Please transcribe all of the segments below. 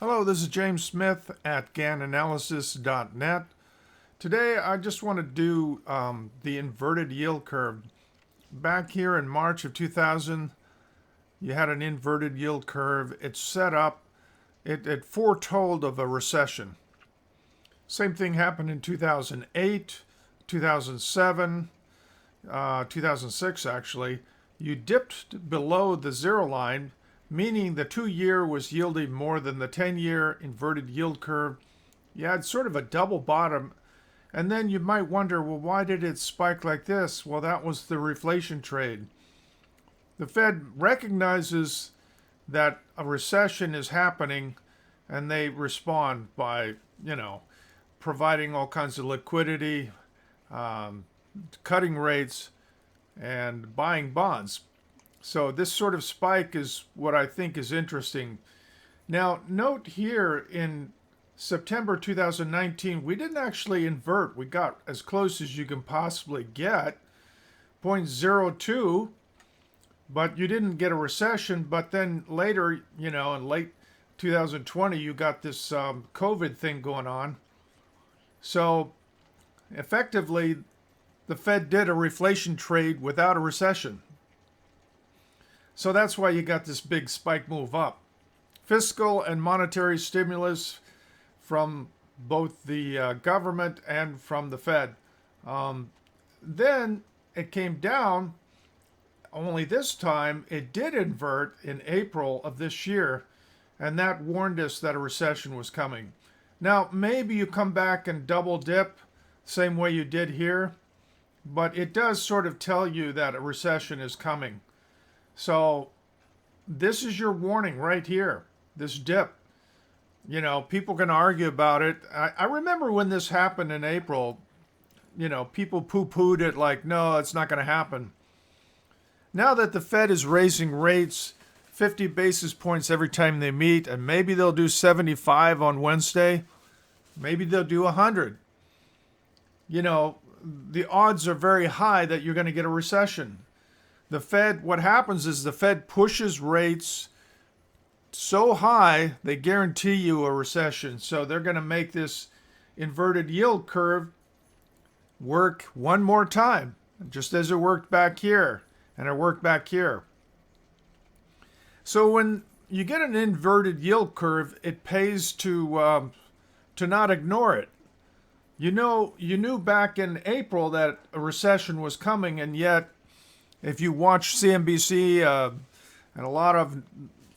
Hello, this is James Smith at GANanalysis.net. Today I just want to do the inverted yield curve. Back here in March of 2000, you had an inverted yield curve. It set up, it foretold of a recession. Same thing happened in 2008, 2007, 2006 actually. You dipped below the zero line, meaning the 2-year was yielding more than the 10-year inverted yield curve. You had sort of a double bottom, and then you might wonder, well, why did it spike like this? Well, that was the reflation trade. The Fed recognizes that a recession is happening, and they respond by, providing all kinds of liquidity, cutting rates, and buying bonds. So this sort of spike is what I think is interesting. Now, note here in September 2019, we didn't actually invert. We got as close as you can possibly get, 0.02, but you didn't get a recession. But then later, in late 2020, you got this COVID thing going on. So effectively, the Fed did a reflation trade without a recession. So that's why you got this big spike move up. Fiscal and monetary stimulus from both the government and from the Fed. Then it came down, only this time it did invert in April of this year, and that warned us that a recession was coming. Now, maybe you come back and double dip, same way you did here, but it does sort of tell you that a recession is coming. So this is your warning right here, this dip. People can argue about it. I remember when this happened in April, people poo-pooed it like, no, it's not going to happen. Now that the Fed is raising rates 50 basis points every time they meet, and maybe they'll do 75 on Wednesday, maybe they'll do 100. The odds are very high that you're going to get a recession. The Fed, what happens is the Fed pushes rates so high, they guarantee you a recession. So they're going to make this inverted yield curve work one more time, just as it worked back here, and it worked back here. So when you get an inverted yield curve, it pays to not ignore it. You knew back in April that a recession was coming, and yet if you watch CNBC and a lot of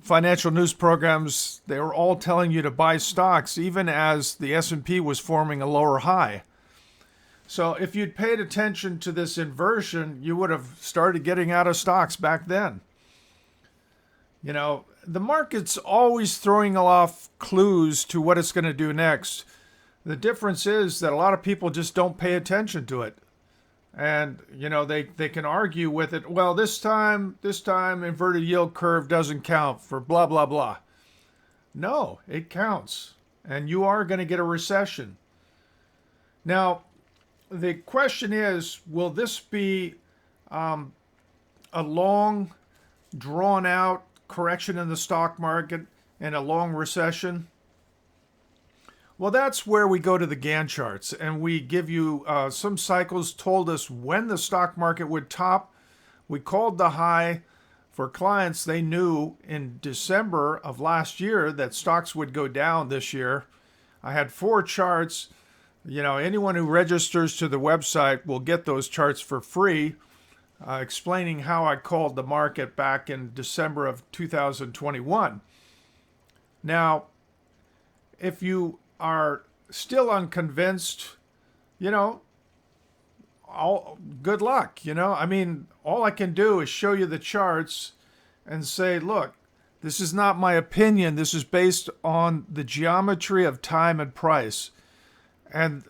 financial news programs, they were all telling you to buy stocks, even as the S&P was forming a lower high. So if you'd paid attention to this inversion, you would have started getting out of stocks back then. The market's always throwing off clues to what it's going to do next. The difference is that a lot of people just don't pay attention to it. And, they can argue with it. Well, this time, inverted yield curve doesn't count for blah, blah, blah. No, it counts. And you are going to get a recession. Now, the question is, will this be a long, drawn-out correction in the stock market and a long recession? Well, that's where we go to the Gann charts, and we give you some cycles told us when the stock market would top. We called the high for clients. They knew in December of last year that stocks would go down this year. I had 4 charts. Anyone who registers to the website will get those charts for free, explaining how I called the market back in December of 2021. Now, if you are still unconvinced, good luck. All I can do is show you the charts and say, look, this is not my opinion. This is based on the geometry of time and price. And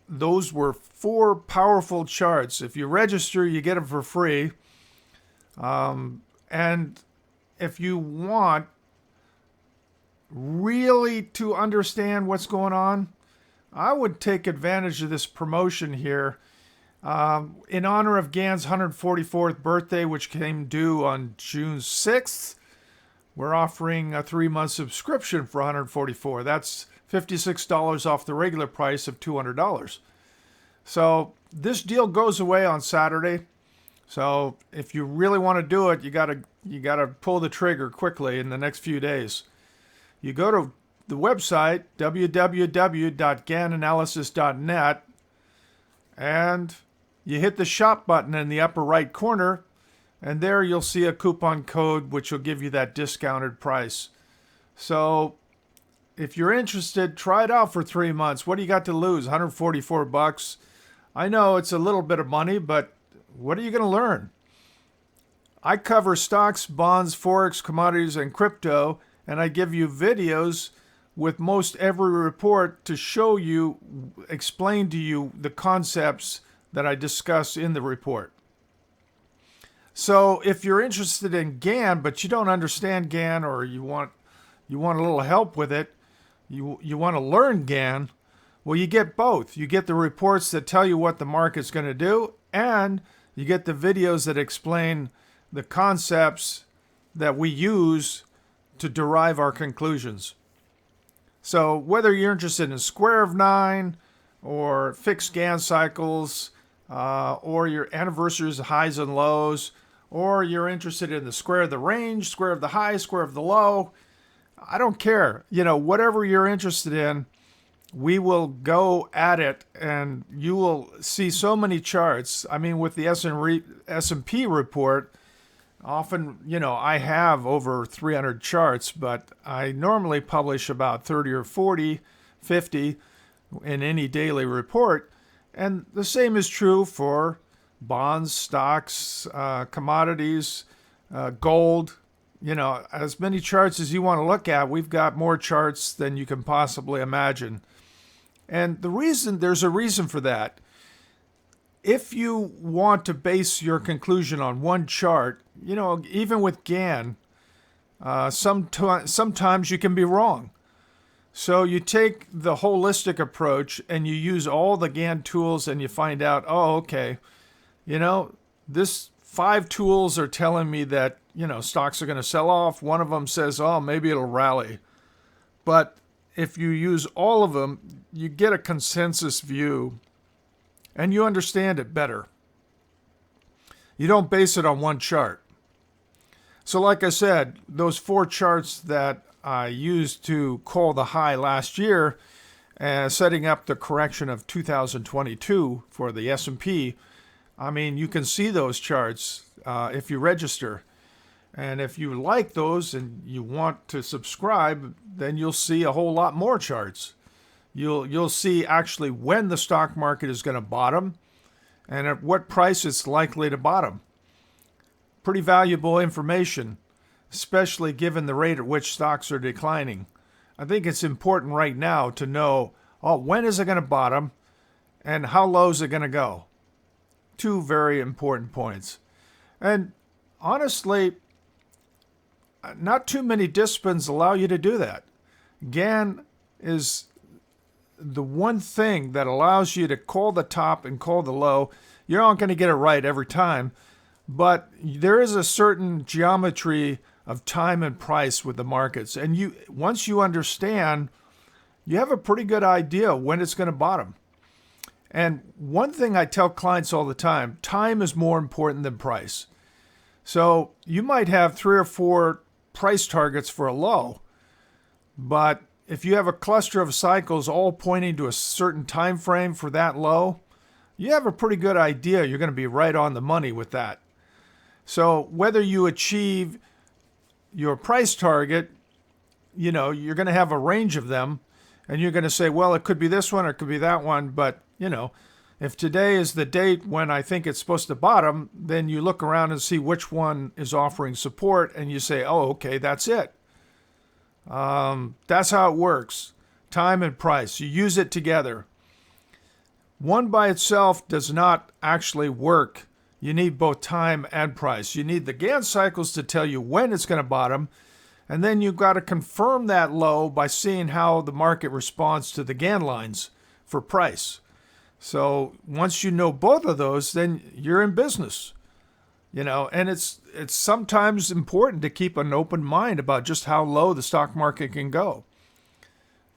those were 4 powerful charts. If you register, you get them for free. And if you want really to understand what's going on, I would take advantage of this promotion here in honor of Gann's 144th birthday, which came due on June 6th. we're offering a 3-month subscription for $144. That's $56 off the regular price of $200. So this deal goes away on Saturday. So if you really want to do it, you gotta pull the trigger quickly in the next few days. You go to the website www.gannanalysis.net and you hit the shop button in the upper right corner, and there you'll see a coupon code which will give you that discounted price. So if you're interested, try it out for 3 months. What do you got to lose? $144. I know it's a little bit of money, but what are you going to learn? I cover stocks, bonds, forex, commodities, and crypto, and I give you videos with most every report to show you, explain to you the concepts that I discuss in the report. So if you're interested in Gann, but you don't understand Gann, or you want a little help with it, you want to learn Gann, well, you get both. You get the reports that tell you what the market's going to do, and you get the videos that explain the concepts that we use to derive our conclusions. So whether you're interested in square of 9 or fixed Gann cycles, or your anniversaries, highs and lows, or you're interested in the square of the range, square of the high, square of the low, I don't care. Whatever you're interested in, we will go at it, and you will see so many charts. I mean, with the S&P report, often, I have over 300 charts, but I normally publish about 30 or 40, 50 in any daily report. And the same is true for bonds, stocks, commodities, gold. As many charts as you want to look at, we've got more charts than you can possibly imagine. And there's a reason for that. If you want to base your conclusion on one chart, even with Gann, sometimes you can be wrong. So you take the holistic approach and you use all the Gann tools, and you find out, okay, this 5 tools are telling me that, stocks are going to sell off. One of them says, maybe it'll rally. But if you use all of them, you get a consensus view and you understand it better. You don't base it on one chart. So like I said, those 4 charts that I used to call the high last year, setting up the correction of 2022 for the S&P, you can see those charts if you register. And if you like those and you want to subscribe, then you'll see a whole lot more charts. You'll see actually when the stock market is going to bottom and at what price it's likely to bottom. Pretty valuable information, especially given the rate at which stocks are declining. I think it's important right now to know, when is it going to bottom and how low is it going to go? 2 very important points. And honestly, not too many disciplines allow you to do that. Gann is the one thing that allows you to call the top and call the low. You're not going to get it right every time, but there is a certain geometry of time and price with the markets. And once you understand, you have a pretty good idea when it's going to bottom. And one thing I tell clients all the time is more important than price. So you might have 3 or 4 price targets for a low, but if you have a cluster of cycles all pointing to a certain time frame for that low, you have a pretty good idea you're going to be right on the money with that. So whether you achieve your price target, you're going to have a range of them, and you're going to say, well, it could be this one or it could be that one, but if today is the date when I think it's supposed to bottom, then you look around and see which one is offering support, and you say, okay, that's it. That's how it works. Time and price. You use it together. One by itself does not actually work. You need both time and price. You need the Gann cycles to tell you when it's going to bottom, and then you've got to confirm that low by seeing how the market responds to the Gann lines for price. So once you know both of those, then you're in business. And it's sometimes important to keep an open mind about just how low the stock market can go.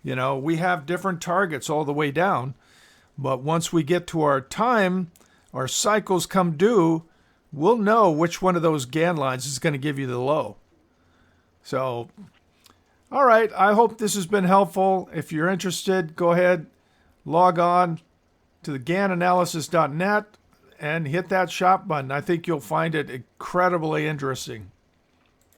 We have different targets all the way down, but once we get to our cycles come due, we'll know which one of those Gann lines is going to give you the low. So, all right, I hope this has been helpful. If you're interested, go ahead, log on to the GannAnalysis.net and hit that shop button. I think you'll find it incredibly interesting.